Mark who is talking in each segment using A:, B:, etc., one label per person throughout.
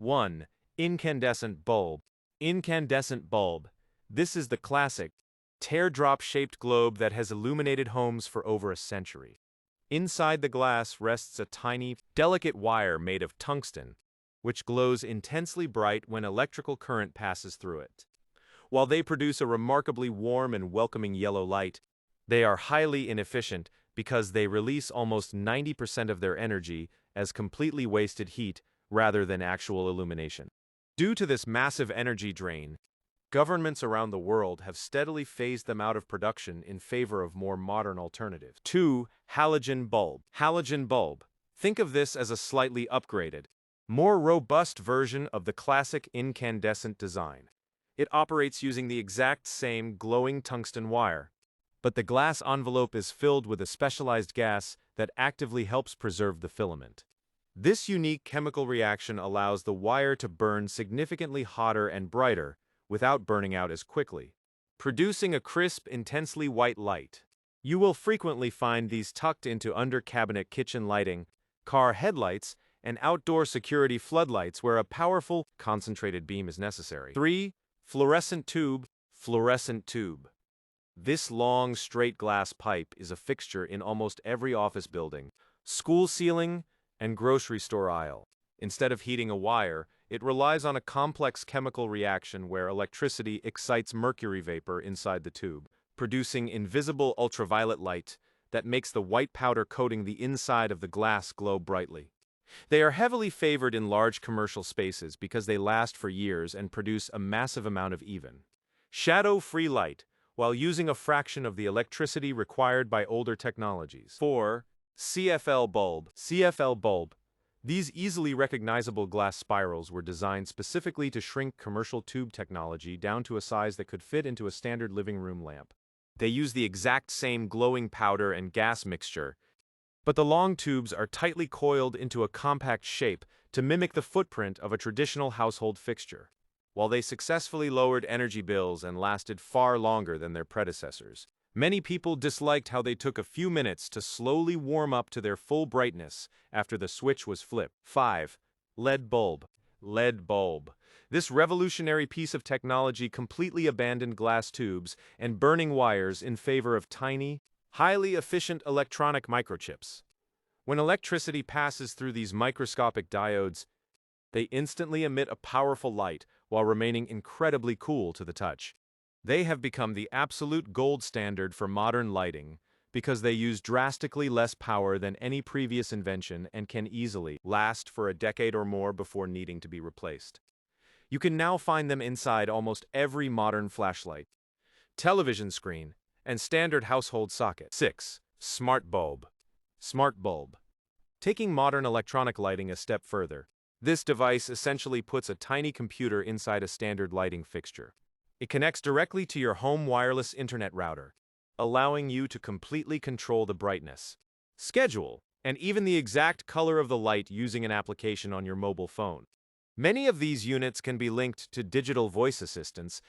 A: 1. Incandescent bulb. Incandescent bulb. This is the classic, teardrop-shaped globe that has illuminated homes for over a century. Inside the glass rests a tiny, delicate wire made of tungsten, which glows intensely bright when electrical current passes through it. While they produce a remarkably warm and welcoming yellow light, they are highly inefficient because they release almost 90% of their energy as completely wasted heat rather than actual illumination. Due to this massive energy drain, governments around the world have steadily phased them out of production in favor of more modern alternatives. 2. Halogen bulb. Halogen bulb. Think of this as a slightly upgraded, more robust version of the classic incandescent design. It operates using the exact same glowing tungsten wire, but the glass envelope is filled with a specialized gas that actively helps preserve the filament. This unique chemical reaction allows the wire to burn significantly hotter and brighter without burning out as quickly, producing a crisp, intensely white light. You will frequently find these tucked into under-cabinet kitchen lighting, car headlights, and outdoor security floodlights where a powerful, concentrated beam is necessary. 3. Fluorescent tube. Fluorescent tube. This long, straight glass pipe is a fixture in almost every office building, school ceiling, and grocery store aisle. Instead of heating a wire, it relies on a complex chemical reaction where electricity excites mercury vapor inside the tube, producing invisible ultraviolet light that makes the white powder coating the inside of the glass glow brightly. They are heavily favored in large commercial spaces because they last for years and produce a massive amount of even, shadow-free light while using a fraction of the electricity required by older technologies. 4. CFL bulb. CFL bulb. These easily recognizable glass spirals were designed specifically to shrink commercial tube technology down to a size that could fit into a standard living room lamp. They use the exact same glowing powder and gas mixture, but the long tubes are tightly coiled into a compact shape to mimic the footprint of a traditional household fixture. While they successfully lowered energy bills and lasted far longer than their predecessors, many people disliked how they took a few minutes to slowly warm up to their full brightness after the switch was flipped. 5. LED bulb. LED bulb. This revolutionary piece of technology completely abandoned glass tubes and burning wires in favor of tiny, highly efficient electronic microchips. When electricity passes through these microscopic diodes, they instantly emit a powerful light while remaining incredibly cool to the touch. They have become the absolute gold standard for modern lighting because they use drastically less power than any previous invention and can easily last for a decade or more before needing to be replaced. You can now find them inside almost every modern flashlight, television screen, and standard household socket. 6. Smart bulb. Smart bulb. Taking modern electronic lighting a step further, this device essentially puts a tiny computer inside a standard lighting fixture. It connects directly to your home wireless internet router, allowing you to completely control the brightness, schedule, and even the exact color of the light using an application on your mobile phone. Many of these units can be linked to digital voice assistants,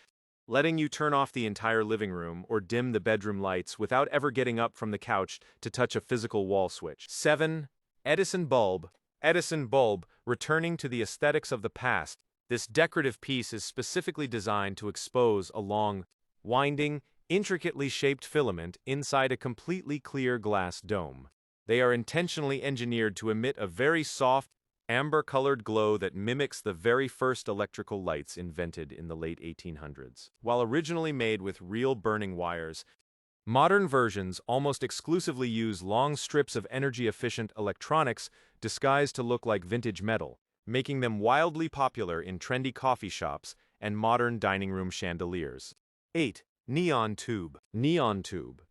A: letting you turn off the entire living room or dim the bedroom lights without ever getting up from the couch to touch a physical wall switch. 7. Edison bulb. Edison bulb. Returning to the aesthetics of the past, this decorative piece is specifically designed to expose a long, winding, intricately shaped filament inside a completely clear glass dome. They are intentionally engineered to emit a very soft, amber-colored glow that mimics the very first electrical lights invented in the late 1800s. While originally made with real burning wires, modern versions almost exclusively use long strips of energy-efficient electronics disguised to look like vintage metal, making them wildly popular in trendy coffee shops and modern dining room chandeliers. 8. Neon tube. Neon tube.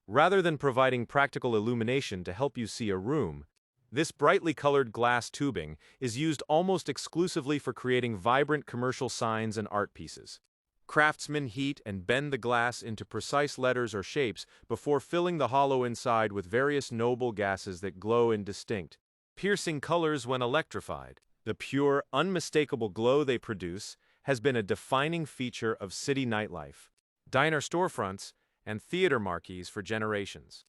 A: Rather than providing practical illumination to help you see a room, this brightly colored glass tubing is used almost exclusively for creating vibrant commercial signs and art pieces. Craftsmen heat and bend the glass into precise letters or shapes before filling the hollow inside with various noble gases that glow in distinct, piercing colors when electrified. The pure, unmistakable glow they produce has been a defining feature of city nightlife, diner storefronts, and theater marquees for generations.